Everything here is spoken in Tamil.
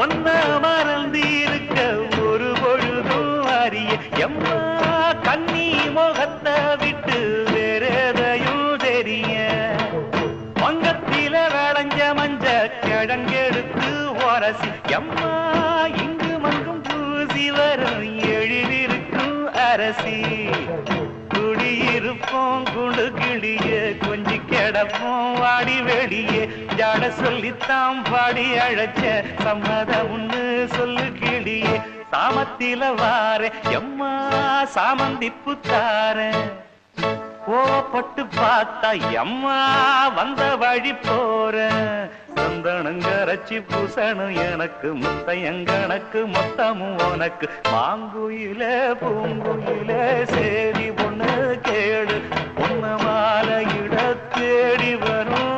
ஒன்ன மறந்து இருக்க ஒரு பொழுதும் அறிய எம்மா கண்ணி முகத்தை விட்டு வேறெதையும் தெரிய வங்கத்தில விளைஞ்ச மஞ்ச கிழங்கெடுத்து உரசி எம்மா இங்கு மங்கும் பூசி வரும் எழிலிருக்கும் அரசி குடியிருப்போம் குண்டு கிளிய கொஞ்சி கிடப்போம் வாடி வெளியே ஜாட சொல்லித்தான் பாடி அழைச்ச சம்மதம் ஒண்ணு சொல்லு கிளியே சாமத்தில வார எம்மா சாமந்திப்பு தார கோவப்பட்டு பார்த்தா எம்மா வந்த வழி போற சந்தனங்கரைச்சி பூசணும் எனக்கு முத்தையங்கணக்கு மொத்தமும் உனக்கு மாங்குயில பூங்குயில சேரி பொண்ணு கேடு பொண்ணு மாலையிட தேடி வரும்